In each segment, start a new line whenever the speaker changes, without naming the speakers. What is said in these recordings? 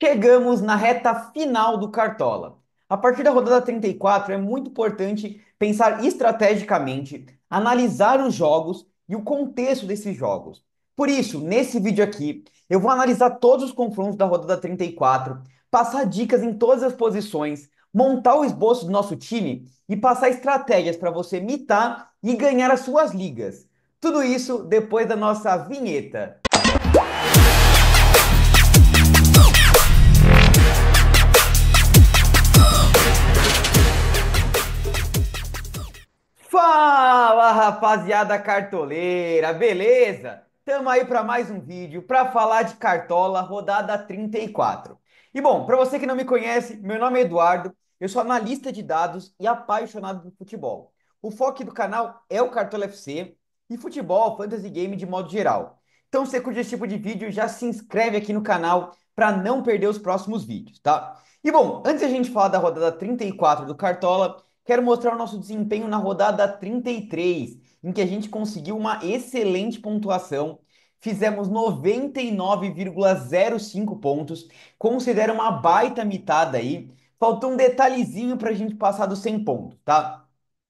Chegamos na reta final do Cartola. A partir da rodada 34 é muito importante pensar estrategicamente, analisar os jogos e o contexto desses jogos. Por isso, nesse vídeo aqui, eu vou analisar todos os confrontos da rodada 34, passar dicas em todas as posições, montar o esboço do nosso time e passar estratégias para você mitar e ganhar as suas ligas. Tudo isso depois da nossa vinheta. Fala, rapaziada cartoleira, beleza? Tamo aí para mais um vídeo para falar de Cartola, rodada 34. E bom, para você que não me conhece, meu nome é Eduardo, eu sou analista de dados e apaixonado por futebol. O foco do canal é o Cartola FC e futebol, fantasy game de modo geral. Então, se você curte esse tipo de vídeo, já se inscreve aqui no canal para não perder os próximos vídeos, tá? E bom, antes de a gente falar da rodada 34 do Cartola, quero mostrar o nosso desempenho na rodada 33, em que a gente conseguiu uma excelente pontuação. Fizemos 99,05 pontos. Considero uma baita mitada aí. Faltou um detalhezinho para a gente passar dos 100 pontos, tá?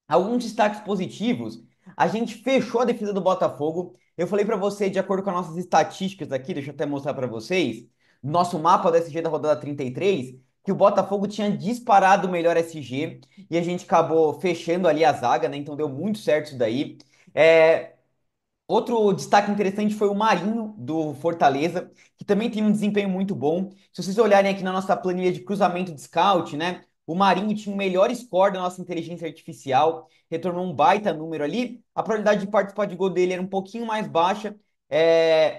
Alguns destaques positivos. A gente fechou a defesa do Botafogo. Eu falei para você, de acordo com as nossas estatísticas aqui, deixa eu até mostrar para vocês, nosso mapa do SG da rodada 33, que o Botafogo tinha disparado o melhor SG e a gente acabou fechando ali a zaga, né? Então deu muito certo isso daí. É, Outro destaque interessante foi o Marinho, do Fortaleza, que também tem um desempenho muito bom. Se vocês olharem aqui na nossa planilha de cruzamento de scout, né? O Marinho tinha o melhor score da nossa inteligência artificial, retornou um baita número ali. A probabilidade de participar de gol dele era um pouquinho mais baixa,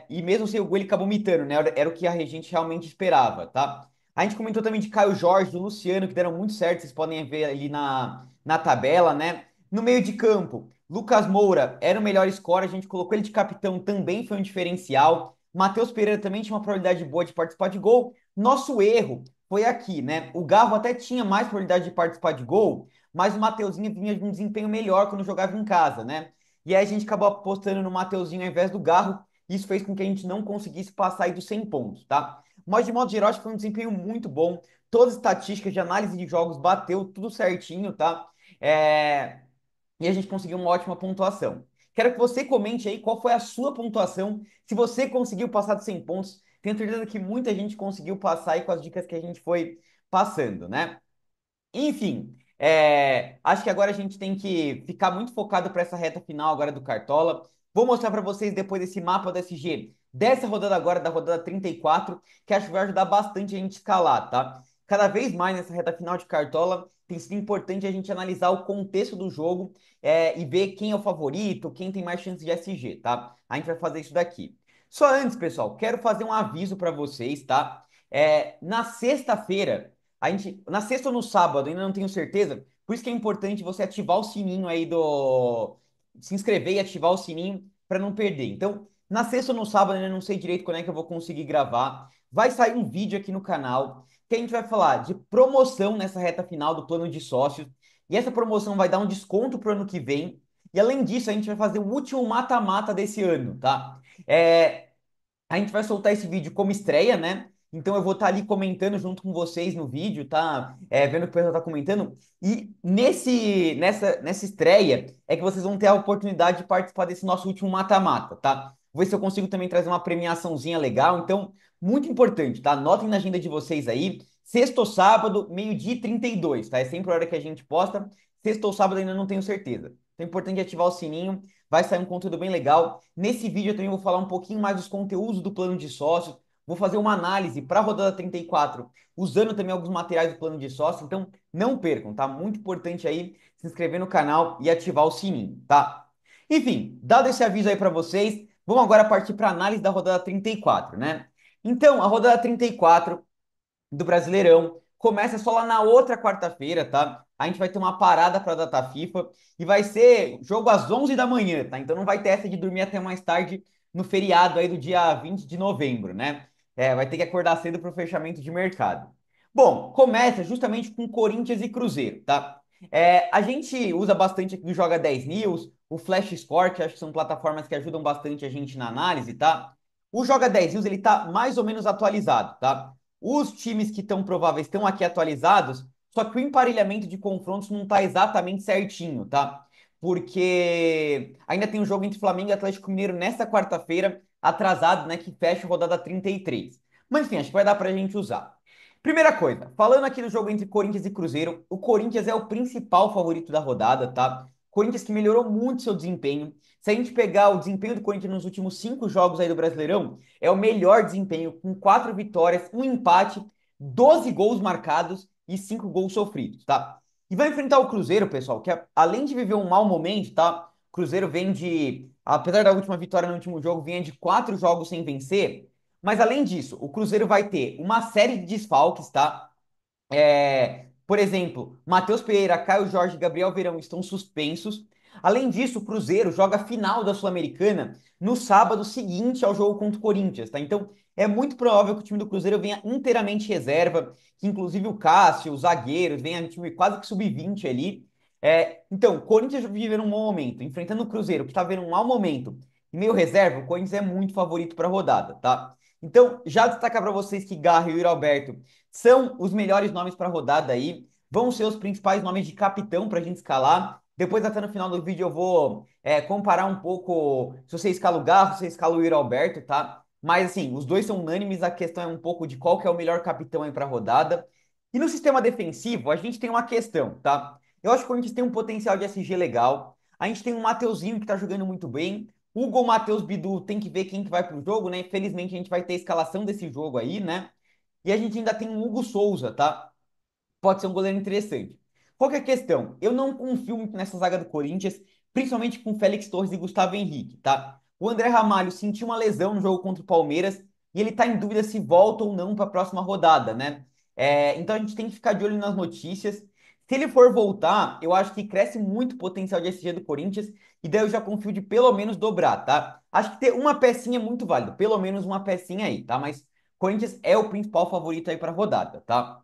e mesmo sem o gol ele acabou mitando, né? Era o que a gente realmente esperava, tá? A gente comentou também de Caio Jorge, do Luciano, que deram muito certo, vocês podem ver ali na tabela, né? No meio de campo, Lucas Moura era o melhor score, a gente colocou ele de capitão, também foi um diferencial. Matheus Pereira também tinha uma probabilidade boa de participar de gol. Nosso erro foi aqui, né? O Garro até tinha mais probabilidade de participar de gol, mas o Mateuzinho vinha de um desempenho melhor quando jogava em casa, né? E aí a gente acabou apostando no Mateuzinho ao invés do Garro. Isso fez com que a gente não conseguisse passar aí dos 100 pontos, tá? Mas de modo geral, acho que foi um desempenho muito bom. Todas as estatísticas de análise de jogos bateu tudo certinho, tá? É e a gente conseguiu uma ótima pontuação. Quero que você comente aí qual foi a sua pontuação, se você conseguiu passar dos 100 pontos. Tenho certeza que muita gente conseguiu passar aí com as dicas que a gente foi passando, né? Enfim, acho que agora a gente tem que ficar muito focado para essa reta final agora do Cartola. Vou mostrar para vocês depois esse mapa do SG dessa rodada agora, da rodada 34, que acho que vai ajudar bastante a gente escalar, tá? Cada vez mais nessa reta final de Cartola tem sido importante a gente analisar o contexto do jogo e ver quem é o favorito, quem tem mais chance de SG, tá? A gente vai fazer isso daqui. Só antes, pessoal, quero fazer um aviso para vocês, tá? Na sexta-feira na sexta ou no sábado, ainda não tenho certeza. Por isso que é importante você ativar o sininho aí do. Se inscrever e ativar o sininho para não perder. Então, na sexta ou no sábado, ainda não sei direito quando é que eu vou conseguir gravar. Vai sair um vídeo aqui no canal que a gente vai falar de promoção nessa reta final do plano de sócios. E essa promoção vai dar um desconto pro ano que vem. E além disso, a gente vai fazer o último mata-mata desse ano, tá? É, a gente vai soltar esse vídeo como estreia, né? Então eu vou estar ali comentando junto com vocês no vídeo, tá? Vendo o que o pessoal tá comentando. E nessa estreia é que vocês vão ter a oportunidade de participar desse nosso último mata-mata, tá? Vou ver se eu consigo também trazer uma premiaçãozinha legal. Então, muito importante, tá? Anotem na agenda de vocês aí. Sexta ou sábado, 12h32, tá? É sempre a hora que a gente posta. Sexta ou sábado ainda não tenho certeza. Então é importante ativar o sininho. Vai sair um conteúdo bem legal. Nesse vídeo eu também vou falar um pouquinho mais dos conteúdos do plano de sócios. Vou fazer uma análise para a rodada 34, usando também alguns materiais do plano de sócio. Então, não percam, tá? Muito importante aí se inscrever no canal e ativar o sininho, tá? Enfim, dado esse aviso aí para vocês, vamos agora partir para a análise da rodada 34, né? Então, a rodada 34 do Brasileirão. Começa só lá na outra quarta-feira, tá? A gente vai ter uma parada para a data FIFA e vai ser jogo às 11 da manhã, tá? Então não vai ter essa de dormir até mais tarde no feriado aí do dia 20 de novembro, né? Vai ter que acordar cedo para o fechamento de mercado. Bom, começa justamente com Corinthians e Cruzeiro, tá? A gente usa bastante aqui o Joga 10 News, o Flash Score, que acho que são plataformas que ajudam bastante a gente na análise, tá? O Joga 10 News, ele tá mais ou menos atualizado, tá? os times que estão prováveis estão aqui atualizados, só que o emparelhamento de confrontos não está exatamente certinho, tá? Porque ainda tem um jogo entre Flamengo e Atlético Mineiro nesta quarta-feira, atrasado, né, que fecha a rodada 33. Mas enfim, acho que vai dar pra gente usar. Primeira coisa, falando aqui do jogo entre Corinthians e Cruzeiro, o Corinthians é o principal favorito da rodada, tá? Corinthians que melhorou muito seu desempenho. Se a gente pegar o desempenho do Corinthians nos últimos 5 jogos aí do Brasileirão, é o melhor desempenho, com 4 vitórias, um empate, 12 gols marcados e 5 gols sofridos, tá? E vai enfrentar o Cruzeiro, pessoal, que além de viver um mau momento, tá? O Cruzeiro vem de, apesar da última vitória no último jogo, vinha de 4 jogos sem vencer. Mas além disso, o Cruzeiro vai ter uma série de desfalques, tá? Por exemplo, Matheus Pereira, Caio Jorge e Gabriel Verão estão suspensos. Além disso, o Cruzeiro joga a final da Sul-Americana no sábado seguinte ao jogo contra o Corinthians, tá? Então, é muito provável que o time do Cruzeiro venha inteiramente reserva, que inclusive o Cássio, os zagueiros, venha um time quase que sub-20 ali. Então, o Corinthians vive num bom momento, enfrentando o Cruzeiro, que está vendo um mau momento, e meio reserva, o Corinthians é muito favorito para a rodada, tá? Então, já destacar para vocês que Garra e o Yuri Alberto são os melhores nomes para a rodada aí. Vão ser os principais nomes de capitão para a gente escalar. Depois, até no final do vídeo, eu vou comparar um pouco se você escala o Garro, se você escala o Yuri Alberto, tá? Mas, assim, os dois são unânimes. A questão é um pouco de qual que é o melhor capitão aí para a rodada. E no sistema defensivo, a gente tem uma questão, tá? Eu acho que o Corinthians tem um potencial de SG legal. A gente tem um Mateuzinho que tá jogando muito bem. Hugo, Matheus, Bidu, tem que ver quem que vai pro jogo, né? Infelizmente, a gente vai ter a escalação desse jogo aí, né? E a gente ainda tem um Hugo Souza, tá? Pode ser um goleiro interessante. Qual que é a questão? Eu não confio muito nessa zaga do Corinthians, principalmente com Félix Torres e Gustavo Henrique, tá? O André Ramalho sentiu uma lesão no jogo contra o Palmeiras e ele tá em dúvida se volta ou não para a próxima rodada, né? Então a gente tem que ficar de olho nas notícias. Se ele for voltar, eu acho que cresce muito o potencial de SG do Corinthians e daí eu já confio de pelo menos dobrar, tá? Acho que ter uma pecinha é muito válido, pelo menos uma pecinha aí, tá? Mas Corinthians é o principal favorito aí para a rodada, tá?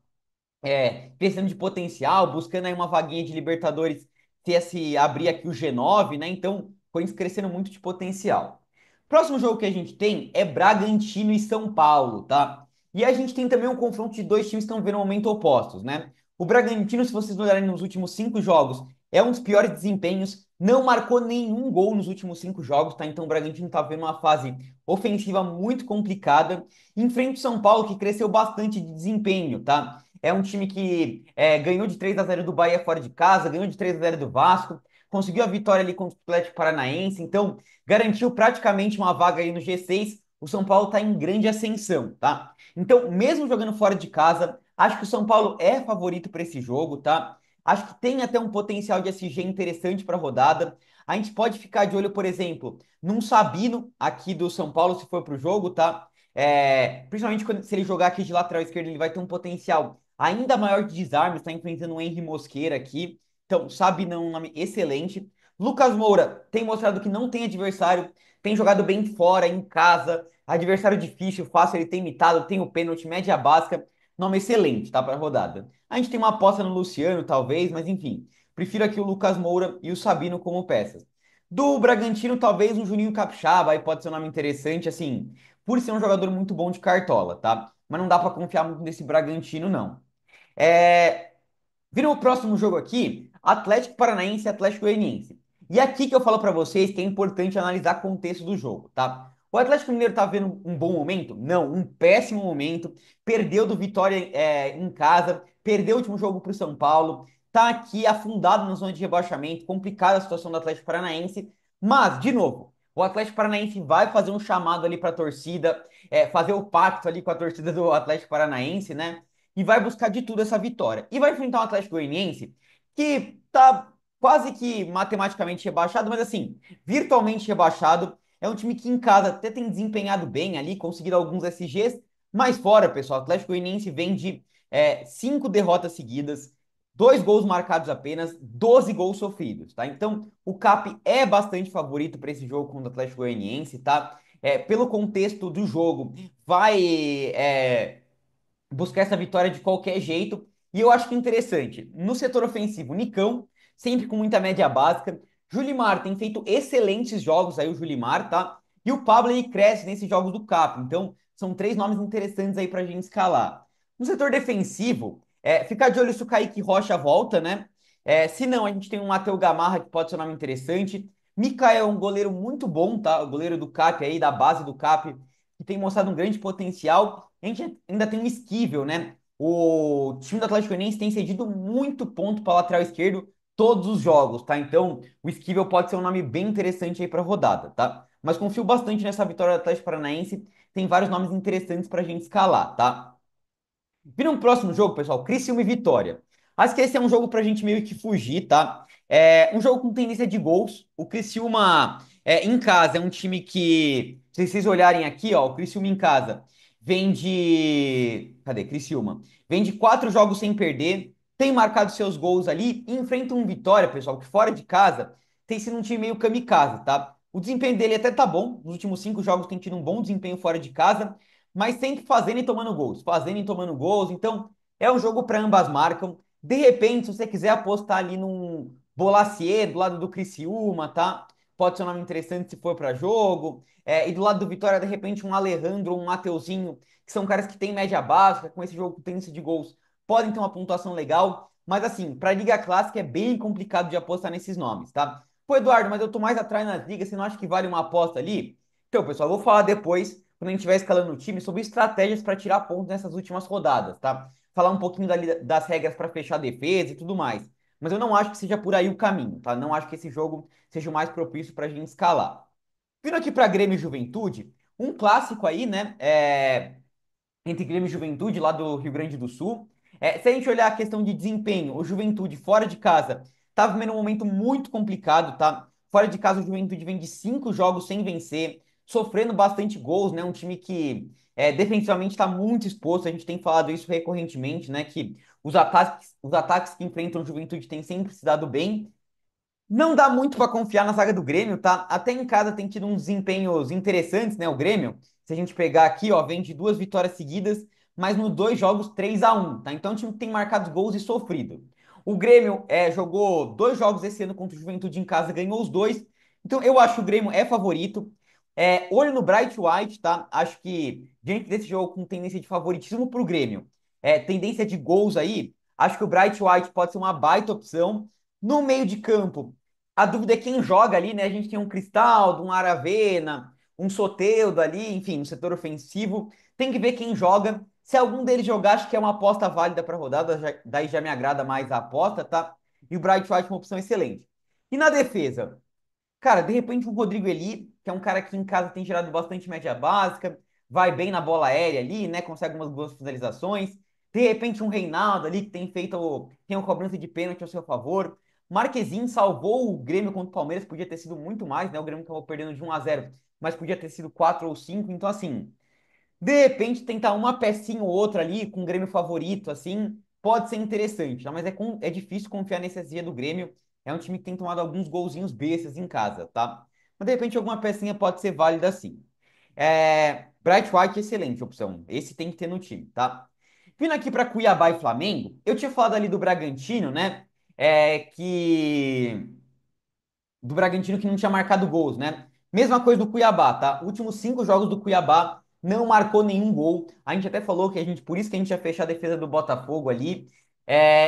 Precisando de potencial, buscando aí uma vaguinha de Libertadores, se abrir aqui o G9, né? Então, Corinthians crescendo muito de potencial. Próximo jogo que a gente tem é Bragantino e São Paulo, tá? E a gente tem também um confronto de dois times que estão vendo um momento opostos, né? O Bragantino, se vocês olharem nos últimos 5 jogos, é um dos piores desempenhos, não marcou nenhum gol nos últimos 5 jogos, tá? Então o Bragantino tá vendo uma fase ofensiva muito complicada. Enfrenta o São Paulo, que cresceu bastante de desempenho, tá? É um time que ganhou de 3-0 do Bahia fora de casa, ganhou de 3-0 do Vasco, conseguiu a vitória ali contra o Atlético Paranaense, então garantiu praticamente uma vaga aí no G6. O São Paulo está em grande ascensão, tá? Então, mesmo jogando fora de casa, acho que o São Paulo é favorito para esse jogo, tá? Acho que tem até um potencial de SG interessante para a rodada. A gente pode ficar de olho, por exemplo, num Sabino aqui do São Paulo, se for para o jogo, tá? Principalmente se ele jogar aqui de lateral esquerdo, ele vai ter um potencial ainda maior de desarme, está enfrentando o Henry Mosqueira aqui. Então, sabe, não, um nome excelente. Lucas Moura tem mostrado que não tem adversário, tem jogado bem fora, em casa. Adversário difícil, fácil, ele tem imitado, tem o pênalti, média básica. Nome excelente, tá? Para a rodada. A gente tem uma aposta no Luciano, talvez, mas enfim. Prefiro aqui o Lucas Moura e o Sabino como peças. Do Bragantino, talvez um Juninho Capixaba, aí pode ser um nome interessante, assim, por ser um jogador muito bom de cartola, tá? Mas não dá para confiar muito nesse Bragantino, não. É, Vira o próximo jogo aqui, Atlético Paranaense e Atlético Goianiense. E aqui que eu falo para vocês que é importante analisar o contexto do jogo, tá? O Atlético Mineiro tá vendo um bom momento? Não, um péssimo momento. Perdeu do Vitória em casa, perdeu o último jogo para o São Paulo, tá aqui afundado na zona de rebaixamento, complicada a situação do Atlético Paranaense. Mas, de novo, o Atlético Paranaense vai fazer um chamado ali para a torcida, fazer o pacto ali com a torcida do Atlético Paranaense, né? E vai buscar de tudo essa vitória. E vai enfrentar um Atlético Goianiense que tá quase que matematicamente rebaixado, mas assim, virtualmente rebaixado. É um time que em casa até tem desempenhado bem ali, conseguido alguns SGs, mas fora, pessoal, o Atlético Goianiense vem de 5 derrotas seguidas, 2 gols marcados apenas, 12 gols sofridos, tá? Então, o Cap é bastante favorito para esse jogo contra o Atlético Goianiense, tá? Pelo contexto do jogo, vai buscar essa vitória de qualquer jeito. E eu acho que interessante. No setor ofensivo, Nicão, sempre com muita média básica. Julimar tem feito excelentes jogos aí, o Julimar, tá? E o Pablo ele cresce nesses jogos do Cap. Então, são 3 nomes interessantes aí pra gente escalar. No setor defensivo, ficar de olho se o Kaique Rocha volta, né? Se não, a gente tem um Matheus Gamarra, que pode ser um nome interessante. Mikael é um goleiro muito bom, tá? O goleiro do CAP aí, da base do CAP, que tem mostrado um grande potencial. A gente ainda tem um Esquivel, né? O time do Atlético Goianiense tem cedido muito ponto para lateral esquerdo todos os jogos, tá? Então, o Esquivel pode ser um nome bem interessante aí para a rodada, tá? Mas confio bastante nessa vitória do Atlético Paranaense. Tem vários nomes interessantes para a gente escalar, tá? Vira um próximo jogo, pessoal, Criciúma e Vitória. Acho que esse é um jogo pra gente meio que fugir, tá? É um jogo com tendência de gols. O Criciúma em casa é um time que, se vocês olharem aqui, ó, o Criciúma em casa vem de... Cadê? Criciúma. Vem de 4 jogos sem perder, tem marcado seus gols ali e enfrenta um Vitória, pessoal, que fora de casa tem sido um time meio kamikaze, tá? O desempenho dele até tá bom. Nos últimos 5 jogos tem tido um bom desempenho fora de casa, mas sempre fazendo e tomando gols, fazendo e tomando gols. Então, é um jogo para ambas marcam. De repente, se você quiser apostar ali num Bolacier do lado do Criciúma, tá? Pode ser um nome interessante se for para jogo. E do lado do Vitória, de repente, um Alejandro ou um Mateuzinho, que são caras que têm média básica, com esse jogo com tendência de gols, podem ter uma pontuação legal. Mas assim, para Liga Clássica é bem complicado de apostar nesses nomes, tá? Pô, Eduardo, mas eu tô mais atrás nas ligas, você não acha que vale uma aposta ali? Então, pessoal, eu vou falar depois, quando a gente estiver escalando o time, sobre estratégias para tirar pontos nessas últimas rodadas, tá? Falar um pouquinho das regras para fechar a defesa e tudo mais. Mas eu não acho que seja por aí o caminho, tá? Não acho que esse jogo seja o mais propício para a gente escalar. Vindo aqui para Grêmio e Juventude, um clássico aí, né? Entre Grêmio e Juventude, lá do Rio Grande do Sul. Se a gente olhar a questão de desempenho, o Juventude fora de casa tá vivendo um momento muito complicado, tá? Fora de casa, o Juventude vem de 5 jogos sem vencer, sofrendo bastante gols, né? Um time que defensivamente está muito exposto. A gente tem falado isso recorrentemente, né? Que os ataques que enfrentam o Juventude têm sempre se dado bem. Não dá muito para confiar na zaga do Grêmio, tá? Até em casa tem tido uns desempenhos interessantes, né? O Grêmio, se a gente pegar aqui, ó, vem de 2 vitórias seguidas, mas nos 2 jogos 3-1, tá? Então o time tem marcado gols e sofrido. O Grêmio jogou 2 jogos esse ano contra o Juventude em casa, ganhou os dois. Então eu acho que o Grêmio é favorito. Olho no Bright White, tá? Acho que diante desse jogo com tendência de favoritismo pro Grêmio, tendência de gols aí, acho que o Bright White pode ser uma baita opção. No meio de campo, a dúvida é quem joga ali, né? A gente tem um Cristaldo, um Aravena, um Soteldo ali, enfim, no setor ofensivo. Tem que ver quem joga. Se algum deles jogar, acho que é uma aposta válida para a rodada, daí já me agrada mais a aposta, tá? E o Bright White é uma opção excelente. E na defesa? Cara, de repente um Rodrigo Eli, que é um cara que em casa tem gerado bastante média básica, vai bem na bola aérea ali, né? Consegue umas boas finalizações. De repente um Reinaldo ali que tem uma cobrança de pênalti ao seu favor. Marquezinho salvou o Grêmio contra o Palmeiras, podia ter sido muito mais, né? O Grêmio acabou perdendo de 1-0, mas podia ter sido 4 ou 5. Então, assim, de repente, tentar uma pecinha ou outra ali com o Grêmio favorito, assim, pode ser interessante, tá? Mas é difícil confiar nesse SG do Grêmio. É um time que tem tomado alguns golzinhos bestas em casa, tá? Mas de repente, alguma pecinha pode ser válida sim. Bright White, excelente opção. Esse tem que ter no time, tá? Vindo aqui para Cuiabá e Flamengo, eu tinha falado ali do Bragantino, né? Do Bragantino que não tinha marcado gols, né? Mesma coisa do Cuiabá, tá? Últimos 5 jogos do Cuiabá não marcou nenhum gol. A gente até falou que por isso que a gente ia fechar a defesa do Botafogo ali.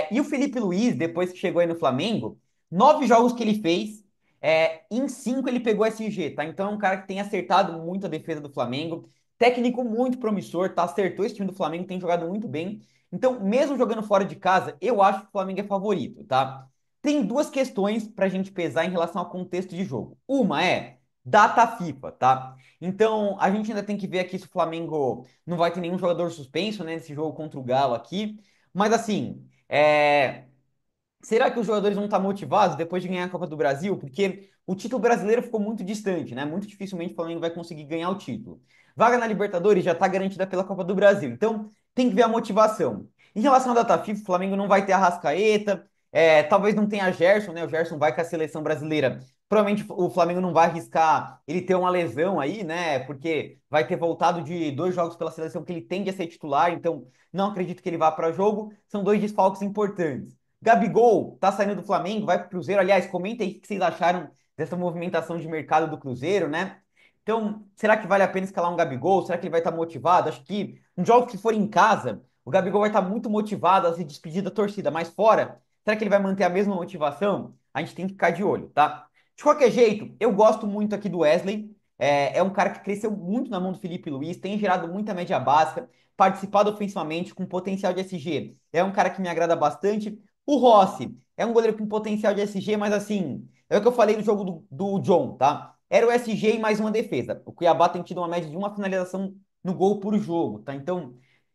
E o Felipe Luiz, depois que chegou aí no Flamengo, 9 jogos que ele fez, em 5 ele pegou SG, tá? Então é um cara que tem acertado muito a defesa do Flamengo. Técnico muito promissor, tá? Acertou esse time do Flamengo, tem jogado muito bem. Então, mesmo jogando fora de casa, eu acho que o Flamengo é favorito, tá? Tem duas questões para a gente pesar em relação ao contexto de jogo. Uma é data FIFA, tá? Então, a gente ainda tem que ver aqui se o Flamengo não vai ter nenhum jogador suspenso, né, nesse jogo contra o Galo aqui. Mas, assim, será que os jogadores vão estar motivados depois de ganhar a Copa do Brasil? Porque o título brasileiro ficou muito distante, né? Muito dificilmente o Flamengo vai conseguir ganhar o título. Vaga na Libertadores já está garantida pela Copa do Brasil. Então, tem que ver a motivação. Em relação à data FIFA, o Flamengo não vai ter a Arrascaeta, talvez não tenha Gerson, né? O Gerson vai com a seleção brasileira. Provavelmente o Flamengo não vai arriscar ele ter uma lesão aí, né? Porque vai ter voltado de 2 jogos pela seleção que ele tende a ser titular, então não acredito que ele vá para jogo. São 2 desfalques importantes. Gabigol tá saindo do Flamengo, vai pro Cruzeiro. Aliás, comenta aí o que vocês acharam dessa movimentação de mercado do Cruzeiro, né? Então, será que vale a pena escalar um Gabigol? Será que ele vai estar motivado? Acho que um jogo que for em casa, O Gabigol vai estar muito motivado a se despedir da torcida, mas fora, será que ele vai manter a mesma motivação? A gente tem que ficar de olho, tá? De qualquer jeito, eu gosto muito aqui do Wesley. É um cara que cresceu muito na mão do Felipe Luiz, tem gerado muita média básica, participado ofensivamente, com potencial de SG. É um cara que me agrada bastante. O Rossi é um goleiro com potencial de SG, mas assim, é o que eu falei no jogo do John, tá? Era o SG e mais uma defesa. O Cuiabá tem tido uma média de uma finalização no gol por jogo, tá? Então,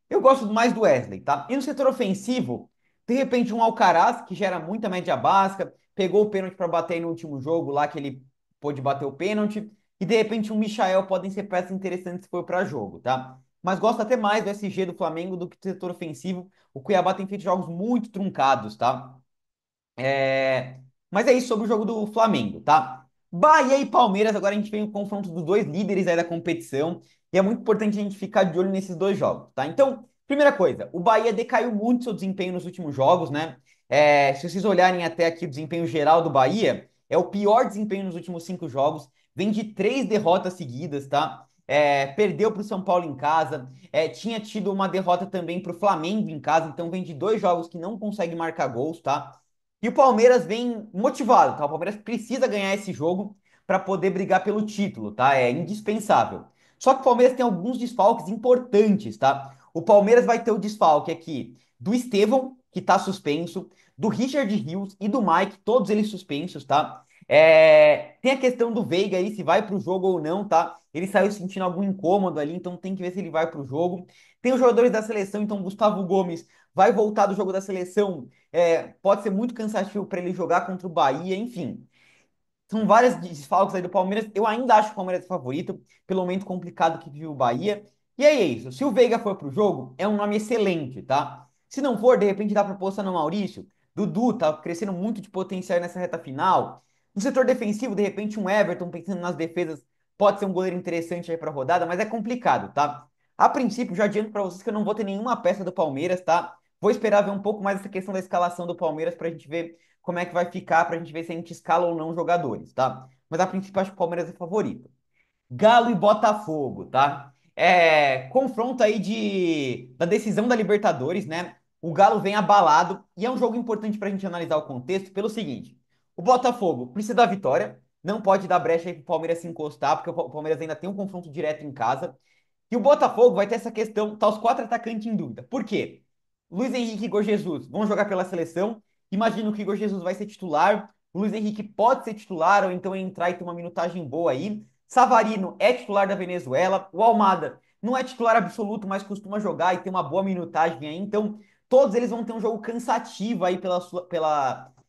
eu gosto mais do Wesley, tá? E no setor ofensivo, de repente um Alcaraz, que gera muita média básica, pegou o pênalti para bater no último jogo lá, que ele pôde bater o pênalti, e de repente um Michael podem ser peças interessantes se for para jogo, tá? Mas gosto até mais do SG do Flamengo do que do setor ofensivo. O Cuiabá tem feito jogos muito truncados, tá? Mas é isso sobre o jogo do Flamengo, tá? Bahia e Palmeiras, agora a gente vem o confronto dos dois líderes aí da competição, e é muito importante a gente ficar de olho nesses dois jogos, tá? Então, primeira coisa, o Bahia decaiu muito seu desempenho nos últimos jogos, né? Se vocês olharem até aqui o desempenho geral do Bahia, é o pior desempenho nos últimos 5 jogos, vem de 3 derrotas seguidas, tá? Perdeu para o São Paulo em casa, tinha tido uma derrota também para o Flamengo em casa, então vem de 2 jogos que não consegue marcar gols, tá? E o Palmeiras vem motivado, tá? O Palmeiras precisa ganhar esse jogo para poder brigar pelo título, tá? É indispensável. Só que o Palmeiras tem alguns desfalques importantes, tá? O Palmeiras vai ter o desfalque aqui do Estevão, que tá suspenso, do Richard Rios e do Mike, todos eles suspensos, tá? Tem a questão do Veiga aí, se vai pro jogo ou não, tá? Ele saiu sentindo algum incômodo ali, então tem que ver se ele vai pro jogo. Tem os jogadores da seleção, então Gustavo Gomes vai voltar do jogo da seleção, pode ser muito cansativo para ele jogar contra o Bahia, enfim. São várias desfalques aí do Palmeiras. Eu ainda acho o Palmeiras favorito, pelo momento complicado que vive o Bahia. E aí é isso. Se o Veiga for pro jogo, é um nome excelente, tá? Se não for, de repente dá pra postar no Maurício. Dudu tá crescendo muito de potencial nessa reta final. No setor defensivo, de repente, um Everton pensando nas defesas pode ser um goleiro interessante aí pra rodada, mas é complicado, tá? A princípio, já adianto pra vocês que eu não vou ter nenhuma peça do Palmeiras, tá? Vou esperar ver um pouco mais essa questão da escalação do Palmeiras pra gente ver como é que vai ficar pra gente ver se a gente escala ou não jogadores, tá? Mas a princípio acho que o Palmeiras é favorito. Galo e Botafogo, tá? Confronto aí da decisão da Libertadores, né? O Galo vem abalado e é um jogo importante pra gente analisar o contexto pelo seguinte: o Botafogo precisa da vitória, não pode dar brecha aí pro Palmeiras se encostar, porque o Palmeiras ainda tem um confronto direto em casa. E o Botafogo vai ter essa questão, tá os 4 atacantes em dúvida. Por quê? Luiz Henrique e Igor Jesus vão jogar pela seleção. Imagino que o Igor Jesus vai ser titular. O Luiz Henrique pode ser titular ou então entrar e ter uma minutagem boa aí. Savarino é titular da Venezuela. O Almada não é titular absoluto, mas costuma jogar e tem uma boa minutagem aí. Então, todos eles vão ter um jogo cansativo aí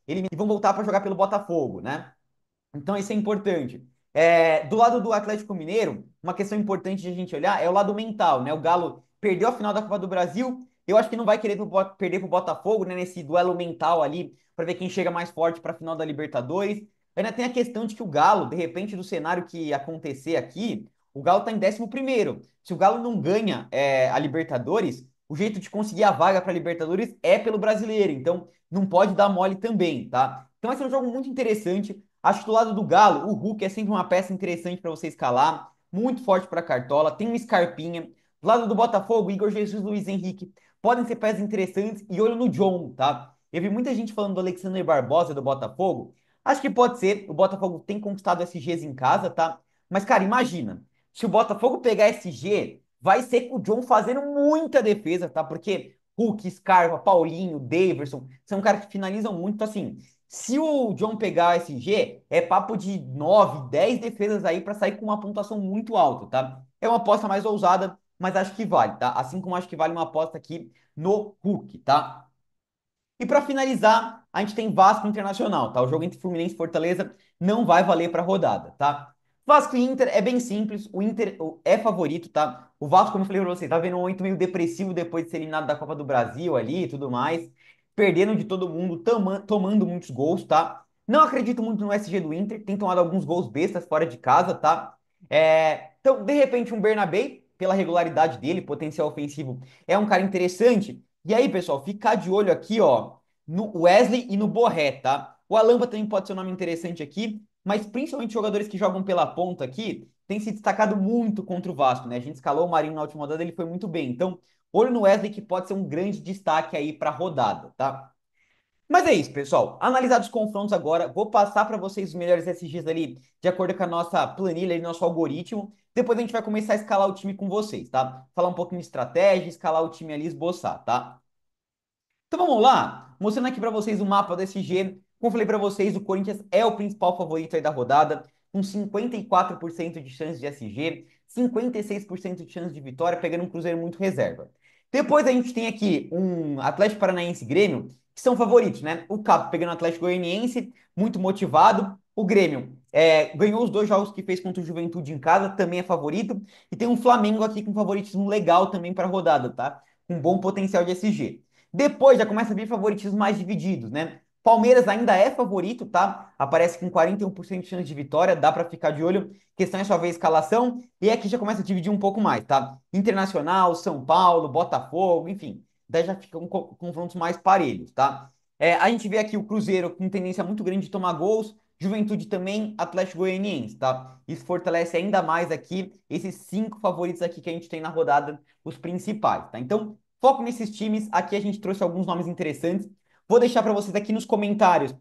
e vão voltar para jogar pelo Botafogo, né? Então, isso é importante. Do lado do Atlético Mineiro, uma questão importante de a gente olhar é o lado mental, né? O Galo perdeu a final da Copa do Brasil. Eu acho que não vai querer perder para o Botafogo, né? Nesse duelo mental ali, para ver quem chega mais forte para a final da Libertadores. Ainda tem a questão de que o Galo, de repente, do cenário que acontecer aqui, o Galo está em 11º. Se o Galo não ganha a Libertadores, o jeito de conseguir a vaga para a Libertadores é pelo brasileiro. Então, não pode dar mole também, tá? Então, vai ser um jogo muito interessante. Acho que do lado do Galo, o Hulk é sempre uma peça interessante para você escalar, muito forte para Cartola, tem um Scarpinha. Do lado do Botafogo, Igor Jesus, Luiz Henrique, podem ser peças interessantes e olho no John, tá? Eu vi muita gente falando do Alexandre Barbosa do Botafogo. Acho que pode ser, o Botafogo tem conquistado SGs em casa, tá? Mas, cara, imagina, se o Botafogo pegar SG, vai ser com o John fazendo muita defesa, tá? Porque Hulk, Scarpa, Paulinho, Daverson, são caras que finalizam muito, assim. Se o John pegar SG, é papo de 9, 10 defesas aí para sair com uma pontuação muito alta, tá? É uma aposta mais ousada, mas acho que vale, tá? Assim como acho que vale uma aposta aqui no Hulk, tá? E para finalizar, a gente tem Vasco Internacional, tá? O jogo entre Fluminense e Fortaleza não vai valer para rodada, tá? Vasco e Inter é bem simples, o Inter é favorito, tá? O Vasco, como eu falei pra você, tá vendo um momento meio depressivo depois de ser eliminado da Copa do Brasil ali e tudo mais, perdendo de todo mundo, tomando muitos gols, tá? Não acredito muito no SG do Inter, tem tomado alguns gols bestas fora de casa, tá? Então, de repente, um Bernabé, pela regularidade dele, potencial ofensivo, é um cara interessante. E aí, pessoal, ficar de olho aqui, ó, no Wesley e no Borré, tá? O Alamba também pode ser um nome interessante aqui, mas principalmente jogadores que jogam pela ponta aqui, tem se destacado muito contra o Vasco, né? A gente escalou o Marinho na última rodada, ele foi muito bem. Então, olho no Wesley que pode ser um grande destaque aí para a rodada, tá? Mas é isso, pessoal. Analisados os confrontos agora, vou passar para vocês os melhores SGs ali, de acordo com a nossa planilha e nosso algoritmo. Depois a gente vai começar a escalar o time com vocês, tá? Falar um pouquinho de estratégia, escalar o time ali, esboçar, tá? Então vamos lá, mostrando aqui para vocês o mapa do SG. Como eu falei para vocês, o Corinthians é o principal favorito aí da rodada, com 54% de chance de SG, 56% de chance de vitória, pegando um Cruzeiro muito reserva. Depois a gente tem aqui um Atlético Paranaense e Grêmio, que são favoritos, né? O Capo pegando o Atlético Goianiense, muito motivado. O Grêmio ganhou os dois jogos que fez contra o Juventude em casa, também é favorito. E tem um Flamengo aqui com favoritismo legal também para a rodada, tá? Com bom potencial de SG. Depois já começa a vir favoritismos mais divididos, né? Palmeiras ainda é favorito, tá? Aparece com 41% de chance de vitória, dá para ficar de olho. Questão é só ver a escalação. E aqui já começa a dividir um pouco mais, tá? Internacional, São Paulo, Botafogo, enfim. Daí já ficam confrontos mais parelhos, tá? A gente vê aqui o Cruzeiro com tendência muito grande de tomar gols. Juventude também, Atlético Goianiense, tá? Isso fortalece ainda mais aqui esses cinco favoritos aqui que a gente tem na rodada, os principais, tá? Então, foco nesses times. Aqui a gente trouxe alguns nomes interessantes. Vou deixar para vocês aqui nos comentários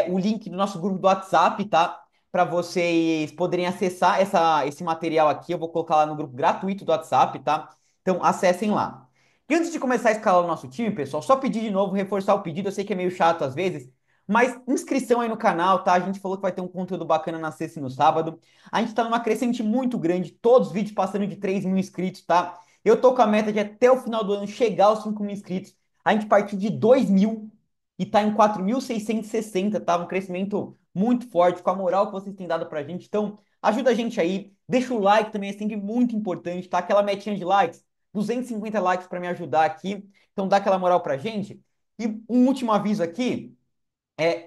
o link do nosso grupo do WhatsApp, tá? Para vocês poderem acessar esse material aqui. Eu vou colocar lá no grupo gratuito do WhatsApp, tá? Então acessem lá. E antes de começar a escalar o nosso time, pessoal, só pedir de novo, reforçar o pedido. Eu sei que é meio chato às vezes, mas inscrição aí no canal, tá? A gente falou que vai ter um conteúdo bacana na sexta e no sábado. A gente tá numa crescente muito grande, todos os vídeos passando de 3 mil inscritos, tá? Eu tô com a meta de até o final do ano chegar aos 5 mil inscritos. A gente partiu de 2 mil e tá em 4.660, tá? Um crescimento muito forte, com a moral que vocês têm dado pra gente. Então, ajuda a gente aí. Deixa o like também, é sempre muito importante, tá? Aquela metinha de likes, 250 likes para me ajudar aqui. Então, dá aquela moral pra gente. E um último aviso aqui.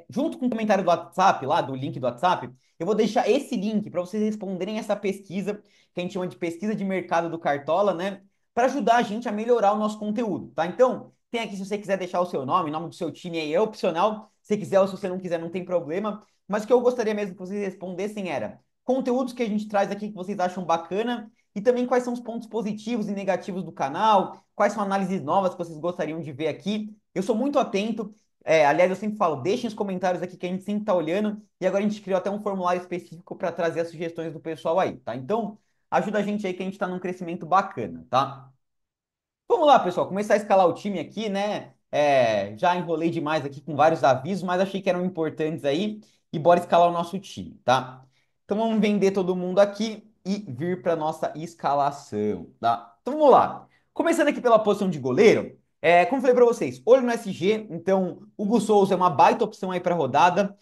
Junto com o comentário do WhatsApp, lá do link do WhatsApp, eu vou deixar esse link para vocês responderem essa pesquisa, que a gente chama de pesquisa de mercado do Cartola, né? Para ajudar a gente a melhorar o nosso conteúdo, tá? Então, tem aqui se você quiser deixar o seu nome do seu time aí, é opcional. Se quiser ou se você não quiser, não tem problema. Mas o que eu gostaria mesmo que vocês respondessem era conteúdos que a gente traz aqui que vocês acham bacana e também quais são os pontos positivos e negativos do canal, quais são análises novas que vocês gostariam de ver aqui. Eu sou muito atento. Aliás, eu sempre falo, deixem os comentários aqui que a gente sempre está olhando. E agora a gente criou até um formulário específico para trazer as sugestões do pessoal aí, tá? Então, ajuda a gente aí que a gente está num crescimento bacana, tá? Vamos lá, pessoal, começar a escalar o time aqui, né? Já enrolei demais aqui com vários avisos, mas achei que eram importantes aí. E bora escalar o nosso time, tá? Então vamos vender todo mundo aqui e vir para nossa escalação, tá? Então vamos lá. Começando aqui pela posição de goleiro, como eu falei para vocês, olho no SG, então o Hugo Souza é uma baita opção aí para rodada.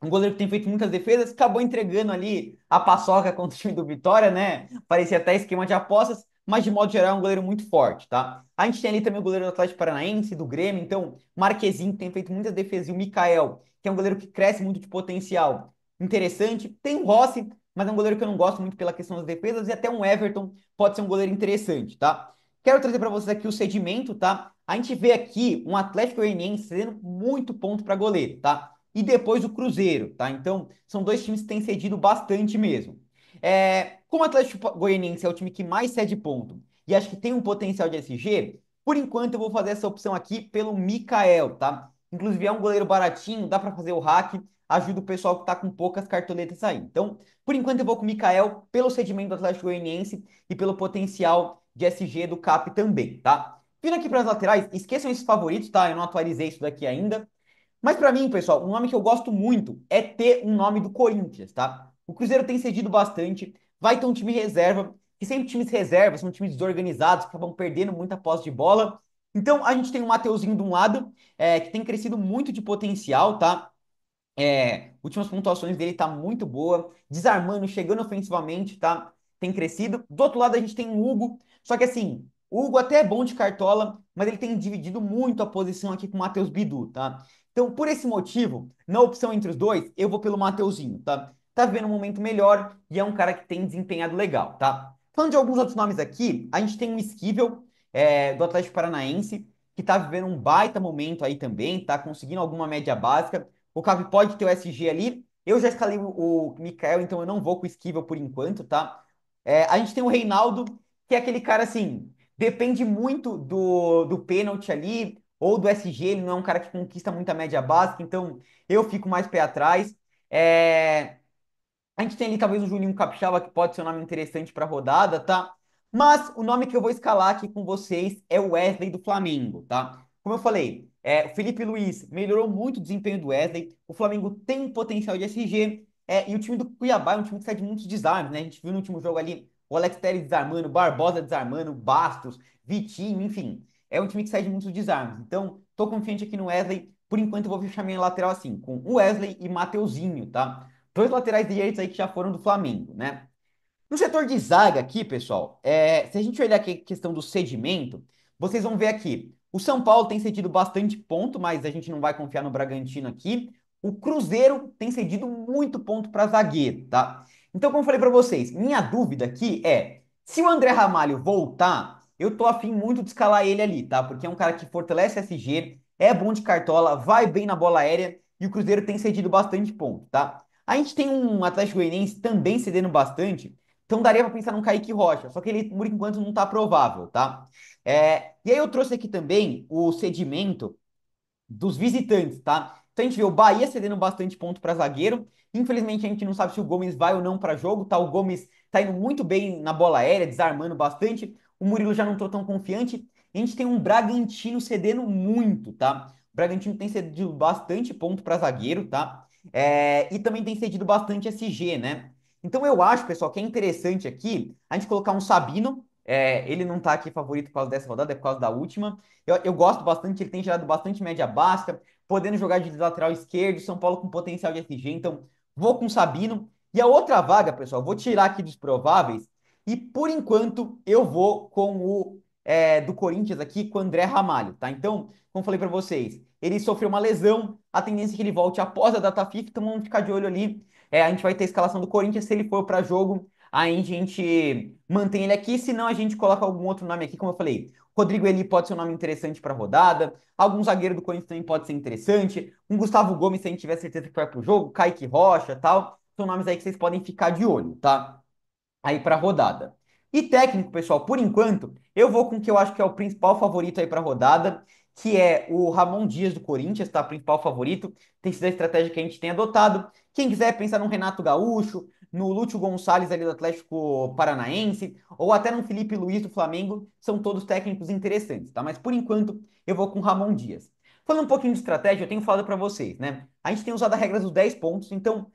Um goleiro que tem feito muitas defesas, acabou entregando ali a paçoca contra o time do Vitória, né? Parecia até esquema de apostas, mas de modo geral é um goleiro muito forte, tá? A gente tem ali também o goleiro do Atlético Paranaense, do Grêmio, então Marquezinho, que tem feito muitas defesas, e o Mikael, que é um goleiro que cresce muito de potencial, interessante. Tem o Rossi, mas é um goleiro que eu não gosto muito pela questão das defesas, e até um Everton pode ser um goleiro interessante, tá? Quero trazer para vocês aqui o sedimento, tá? A gente vê aqui um Atlético Goianiense cedendo muito ponto para goleiro, tá? E depois o Cruzeiro, tá? Então, são dois times que têm cedido bastante mesmo. Como o Atlético Goianiense é o time que mais cede ponto e acho que tem um potencial de SG, por enquanto eu vou fazer essa opção aqui pelo Mikael, tá? Inclusive é um goleiro baratinho, dá para fazer o hack, ajuda o pessoal que tá com poucas cartoletas aí. Então, por enquanto eu vou com o Mikael pelo cedimento do Atlético Goianiense e pelo potencial de SG do Cap também, tá? Vindo aqui para as laterais, esqueçam esses favoritos, tá? Eu não atualizei isso daqui ainda. Mas para mim, pessoal, um nome que eu gosto muito é ter um nome do Corinthians, tá? O Cruzeiro tem cedido bastante, vai ter um time reserva, que sempre times reservas são times desorganizados, que acabam perdendo muita posse de bola. Então, a gente tem o Mateuzinho de um lado, que tem crescido muito de potencial, tá? Últimas pontuações dele tá muito boa, desarmando, chegando ofensivamente, tá? Tem crescido. Do outro lado a gente tem o Hugo, só que assim, o Hugo até é bom de cartola, mas ele tem dividido muito a posição aqui com o Matheus Bidu, tá? Então, por esse motivo, na opção entre os dois, eu vou pelo Mateuzinho, tá? Tá vivendo um momento melhor e é um cara que tem desempenhado legal, tá? Falando de alguns outros nomes aqui, a gente tem o Esquivel, do Atlético Paranaense, que tá vivendo um baita momento aí também, tá conseguindo alguma média básica. O Cavi pode ter o SG ali. Eu já escalei o Mikael, então eu não vou com o Esquivel por enquanto, tá? A gente tem o Reinaldo, que é aquele cara assim. Depende muito do pênalti ali, ou do SG, ele não é um cara que conquista muita média básica, então eu fico mais pé atrás. É, a gente tem ali talvez o Juninho Capixaba, que pode ser um nome interessante para a rodada, tá? Mas o nome que eu vou escalar aqui com vocês é o Wesley do Flamengo, tá? Como eu falei, o Felipe Luiz melhorou muito o desempenho do Wesley, o Flamengo tem um potencial de SG, e o time do Cuiabá é um time que sai de muitos desarmes, né? A gente viu no último jogo ali o Alex Telles desarmando, Barbosa desarmando, Bastos, Vitinho, enfim. É um time que sai de muitos desarmes. Então, tô confiante aqui no Wesley. Por enquanto, eu vou fechar minha lateral assim, com o Wesley e Mateuzinho, tá? Dois laterais direitos aí que já foram do Flamengo, né? No setor de zaga aqui, pessoal, se a gente olhar aqui a questão do cedimento, vocês vão ver aqui, o São Paulo tem cedido bastante ponto, mas a gente não vai confiar no Bragantino aqui. O Cruzeiro tem cedido muito ponto para zagueiro, tá? Então, como eu falei para vocês, minha dúvida aqui é, se o André Ramalho voltar, eu tô afim muito de escalar ele ali, tá? Porque é um cara que fortalece SG, é bom de cartola, vai bem na bola aérea e o Cruzeiro tem cedido bastante ponto, tá? A gente tem um Atlético Goianiense também cedendo bastante, então daria para pensar num Kaique Rocha, só que ele, por enquanto, não está provável, tá? E aí eu trouxe aqui também o cedimento dos visitantes, tá? Então a gente vê o Bahia cedendo bastante ponto para zagueiro. Infelizmente a gente não sabe se o Gomes vai ou não para jogo, tá? O Gomes tá indo muito bem na bola aérea, desarmando bastante. O Murilo já não tô tão confiante. A gente tem um Bragantino cedendo muito, tá? O Bragantino tem cedido bastante ponto para zagueiro, tá? E também tem cedido bastante SG, né? Então eu acho, pessoal, que é interessante aqui a gente colocar um Sabino. Ele não tá aqui favorito por causa dessa rodada, é por causa da última. Eu gosto bastante, ele tem gerado bastante média básica, podendo jogar de lateral esquerdo, São Paulo com potencial de SG, então vou com o Sabino. E a outra vaga, pessoal, vou tirar aqui dos prováveis, e por enquanto eu vou com o do Corinthians aqui, com o André Ramalho, tá? Então, como falei para vocês, ele sofreu uma lesão, a tendência é que ele volte após a data FIFA, então vamos ficar de olho ali. A gente vai ter a escalação do Corinthians, se ele for para jogo, aí a gente mantém ele aqui, senão a gente coloca algum outro nome aqui, como eu falei. Rodrigo Eli pode ser um nome interessante para a rodada. Algum zagueiro do Corinthians também pode ser interessante. Um Gustavo Gomes, se a gente tiver certeza que vai para o jogo. Kaique Rocha tal. São nomes aí que vocês podem ficar de olho, tá? Aí para a rodada. E técnico, pessoal, por enquanto, eu vou com o que eu acho que é o principal favorito aí para a rodada, que é o Ramon Dias do Corinthians, tá? Principal favorito. Tem sido a estratégia que a gente tem adotado. Quem quiser pensar no Renato Gaúcho, no Lúcio Gonçalves ali do Atlético Paranaense, ou até no Felipe Luiz do Flamengo, são todos técnicos interessantes, tá? Mas por enquanto, eu vou com o Ramon Dias. Falando um pouquinho de estratégia, eu tenho falado para vocês, né? A gente tem usado a regra dos 10 pontos, então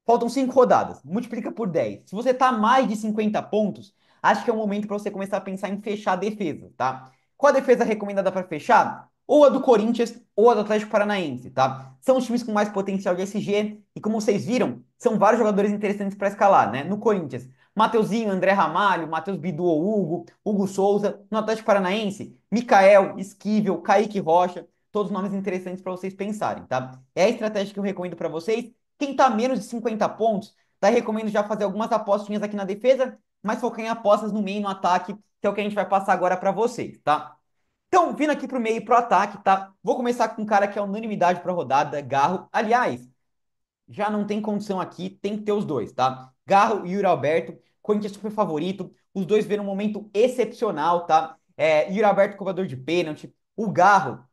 faltam 5 rodadas. Multiplica por 10. Se você tá mais de 50 pontos, acho que é o momento para você começar a pensar em fechar a defesa, tá? Qual a defesa recomendada para fechar? Ou a do Corinthians ou a do Atlético Paranaense, tá? São os times com mais potencial de SG e como vocês viram, são vários jogadores interessantes para escalar, né? No Corinthians, Mateuzinho, André Ramalho, Matheus Bidu ou Hugo Souza. No Atlético Paranaense, Mikael, Esquivel, Kaique Rocha, todos nomes interessantes para vocês pensarem, tá? É a estratégia que eu recomendo para vocês. Quem tá menos de 50 pontos, tá recomendo já fazer algumas apostinhas aqui na defesa, mas focar em apostas no meio e no ataque, que é o que a gente vai passar agora para vocês, tá? Então, vindo aqui pro meio e pro ataque, tá? Vou começar com um cara que é unanimidade pra rodada, Garro. Aliás, já não tem condição aqui, tem que ter os dois, tá? Garro e Yuri Alberto, Corinthians super favorito, os dois viram um momento excepcional, tá? Yuri Alberto cobrador de pênalti, o Garro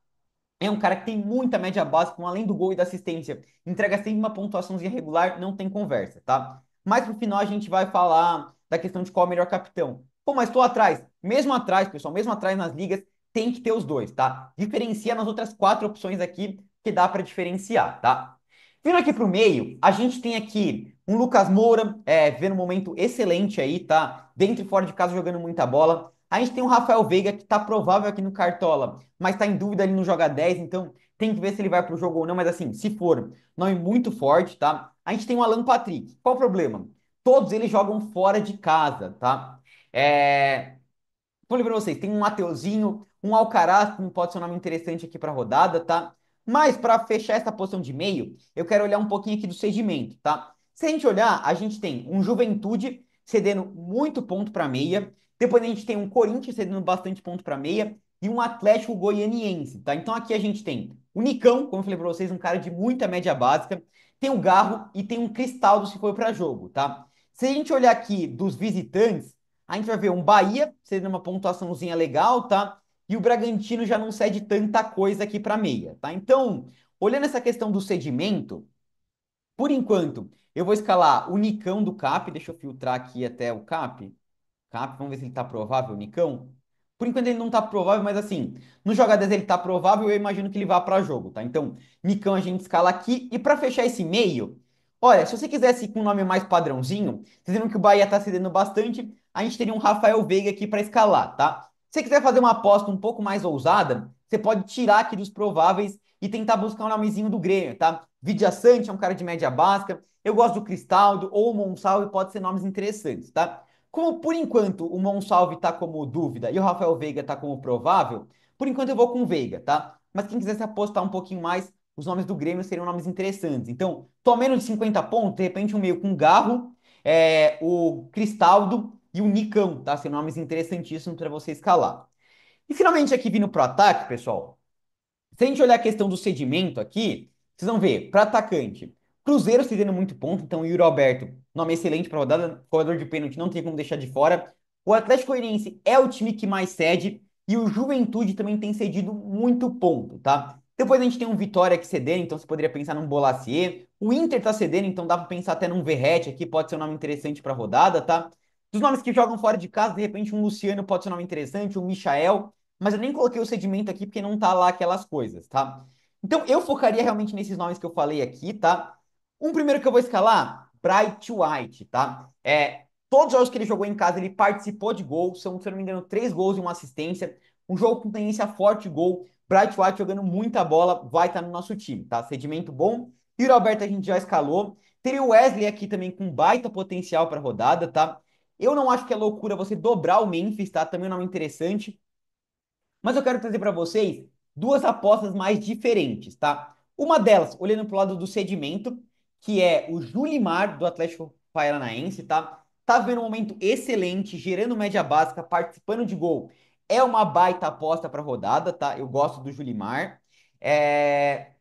é um cara que tem muita média básica, com além do gol e da assistência, entrega sempre uma pontuaçãozinha regular, não tem conversa, tá? Mas no final a gente vai falar da questão de qual é o melhor capitão. Pô, mas tô atrás, pessoal, mesmo atrás nas ligas, tem que ter os dois, tá? Diferencia nas outras quatro opções aqui que dá para diferenciar, tá? Vindo aqui pro meio, a gente tem aqui um Lucas Moura, vendo um momento excelente aí, tá? Dentro e fora de casa jogando muita bola. A gente tem o Rafael Veiga, que tá provável aqui no Cartola, mas tá em dúvida, ele não joga 10, então tem que ver se ele vai pro jogo ou não. Mas assim, se for, nome muito forte, tá? A gente tem o Alan Patrick. Qual o problema? Todos eles jogam fora de casa, tá? É... Falei pra vocês, tem um Mateuzinho, um Alcaraz, que pode ser um nome interessante aqui pra rodada, tá? Mas para fechar essa posição de meio, eu quero olhar um pouquinho aqui do segmento, tá? Se a gente olhar, a gente tem um Juventude cedendo muito ponto para meia, depois a gente tem um Corinthians cedendo bastante ponto para meia e um Atlético Goianiense, tá? Então aqui a gente tem o Nicão, como eu falei para vocês, um cara de muita média básica, tem o Garro e tem um Cristaldo se for para jogo, tá? Se a gente olhar aqui dos visitantes, a gente vai ver um Bahia cedendo uma pontuaçãozinha legal, tá? E o Bragantino já não cede tanta coisa aqui para meia, tá? Então, olhando essa questão do cedimento, por enquanto, eu vou escalar o Nicão do CAP, deixa eu filtrar aqui até o CAP. CAP, vamos ver se ele tá provável, Nicão. Por enquanto ele não tá provável, mas assim, no jogadas ele tá provável, eu imagino que ele vá para jogo, tá? Então, Nicão a gente escala aqui. E para fechar esse meio, olha, se você quisesse ir com um nome mais padrãozinho, vocês viram que o Bahia tá cedendo bastante, a gente teria um Rafael Veiga aqui para escalar, tá? Se você quiser fazer uma aposta um pouco mais ousada, você pode tirar aqui dos prováveis e tentar buscar um nomezinho do Grêmio, tá? Vidia Sante é um cara de média básica, eu gosto do Cristaldo ou o Monsalve, pode ser nomes interessantes, tá? Como por enquanto o Monsalve tá como dúvida e o Rafael Veiga tá como provável, por enquanto eu vou com o Veiga, tá? Mas quem quiser se apostar um pouquinho mais, os nomes do Grêmio seriam nomes interessantes. Então, tô menos de 50 pontos, de repente um meio com o Garro, o Cristaldo e o Nicão, tá? São nomes interessantíssimos para você escalar. E finalmente aqui vindo pro ataque, pessoal. Se a gente olhar a questão do cedimento aqui, vocês vão ver, para atacante, Cruzeiro cedendo muito ponto, então o Yuri Alberto, nome excelente para rodada, corredor de pênalti, não tem como deixar de fora. O Atlético Goianiense é o time que mais cede e o Juventude também tem cedido muito ponto, tá? Depois a gente tem um Vitória que cedendo, então você poderia pensar num Bolasie. O Inter tá cedendo, então dá para pensar até num Verratti aqui, pode ser um nome interessante para rodada, tá? Dos nomes que jogam fora de casa, de repente um Luciano pode ser um nome interessante, um Michael, mas eu nem coloquei o sedimento aqui porque não tá lá aquelas coisas, tá? Então eu focaria realmente nesses nomes que eu falei aqui, tá? Um primeiro que eu vou escalar, Bright White, tá? Todos os jogos que ele jogou em casa, ele participou de gol, são, se eu não me engano, 3 gols e uma assistência. Um jogo com tendência forte de gol. Bright White jogando muita bola, vai estar no nosso time, tá? Sedimento bom. E o Alberto a gente já escalou. Teria o Wesley aqui também com baita potencial para rodada, tá? Eu não acho que é loucura você dobrar o Memphis, tá? Também é um nome interessante. Mas eu quero trazer para vocês duas apostas mais diferentes, tá? Uma delas, olhando para o lado do sedimento, que é o Julimar do Atlético Paranaense, tá? Tá vendo um momento excelente, gerando média básica, participando de gol. É uma baita aposta para rodada, tá? Eu gosto do Julimar. É...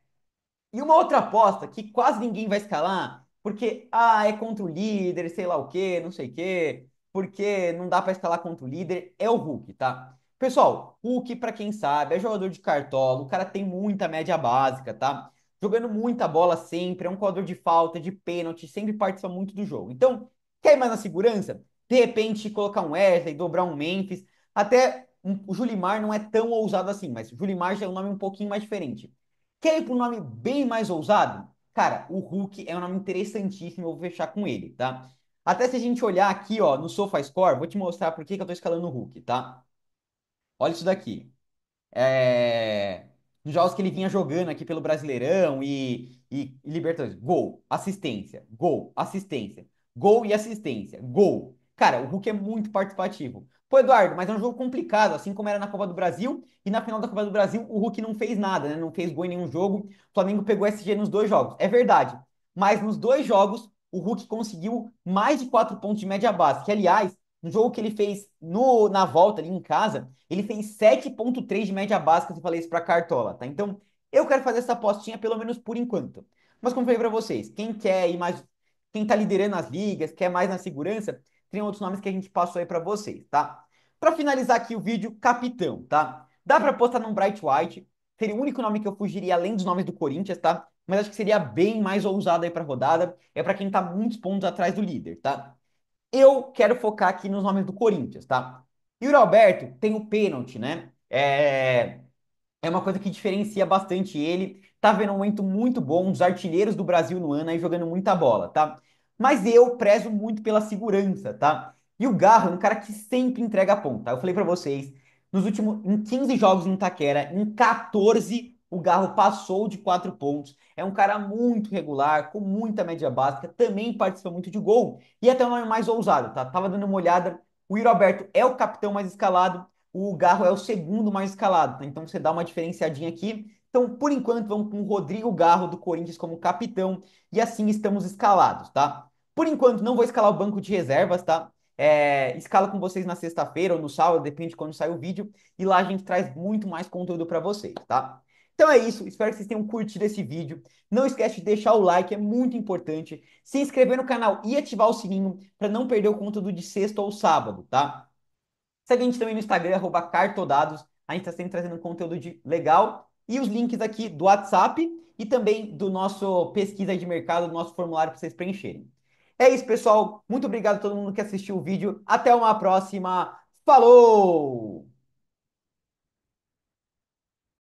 E uma outra aposta que quase ninguém vai escalar, porque é contra o líder, sei lá o quê, não sei o quê, porque não dá para escalar contra o líder, é o Hulk, tá? Pessoal, Hulk, para quem sabe, é jogador de cartola, o cara tem muita média básica, tá? Jogando muita bola sempre, é um coador de falta, de pênalti, sempre participa muito do jogo. Então, quer ir mais na segurança? De repente, colocar um Wesley, dobrar um Memphis, até o Julimar não é tão ousado assim, mas o Julimar já é um nome um pouquinho mais diferente. Quer ir para um nome bem mais ousado? Cara, o Hulk é um nome interessantíssimo, eu vou fechar com ele, tá? Até se a gente olhar aqui, ó, no SofaScore, vou te mostrar por que que eu tô escalando o Hulk, tá? Olha isso daqui nos jogos que ele vinha jogando aqui pelo Brasileirão e Libertadores. Gol, assistência, gol, assistência, gol e assistência, gol. Cara, o Hulk é muito participativo. Pô, Eduardo, mas é um jogo complicado, assim como era na Copa do Brasil, e na final da Copa do Brasil o Hulk não fez nada, né? Não fez gol em nenhum jogo. O Flamengo pegou SG nos 2 jogos. É verdade. Mas nos 2 jogos, o Hulk conseguiu mais de 4 pontos de média base, que aliás, no jogo que ele fez na volta ali em casa, ele fez 7,3 de média básica, se eu falei isso para Cartola, tá? Então, eu quero fazer essa apostinha pelo menos por enquanto. Mas como eu falei para vocês, quem quer ir mais, quem tá liderando as ligas, quer mais na segurança, tem outros nomes que a gente passou aí para vocês, tá? Para finalizar aqui o vídeo, capitão, tá? Dá para apostar num Bright White, seria o único nome que eu fugiria além dos nomes do Corinthians, tá? Mas acho que seria bem mais ousado aí para rodada, é para quem tá muitos pontos atrás do líder, tá? Eu quero focar aqui nos nomes do Corinthians, tá? E o Alberto tem o pênalti, né? É uma coisa que diferencia bastante ele. Tá vendo um momento muito bom, um dos artilheiros do Brasil no ano aí jogando muita bola, tá? Mas eu prezo muito pela segurança, tá? E o Garro é um cara que sempre entrega ponta, tá? Eu falei pra vocês, nos últimos, em 15 jogos em Itaquera, em 14 o Garro passou de 4 pontos. É um cara muito regular, com muita média básica, também participa muito de gol e até um nome mais ousado, tá? Tava dando uma olhada, o Yuri Alberto é o capitão mais escalado, o Garro é o segundo mais escalado, tá? Então você dá uma diferenciadinha aqui. Então, por enquanto, vamos com o Rodrigo Garro do Corinthians como capitão e assim estamos escalados, tá? Por enquanto, não vou escalar o banco de reservas, tá? Escala com vocês na sexta-feira ou no sábado, depende de quando sair o vídeo, e lá a gente traz muito mais conteúdo para vocês, tá? Então é isso, espero que vocês tenham curtido esse vídeo. Não esquece de deixar o like, é muito importante. Se inscrever no canal e ativar o sininho para não perder o conteúdo de sexta ou sábado, tá? Segue a gente também no Instagram, @cartodados. A gente está sempre trazendo conteúdo legal. E os links aqui do WhatsApp e também do nosso pesquisa de mercado, do nosso formulário para vocês preencherem. É isso, pessoal. Muito obrigado a todo mundo que assistiu o vídeo. Até uma próxima. Falou!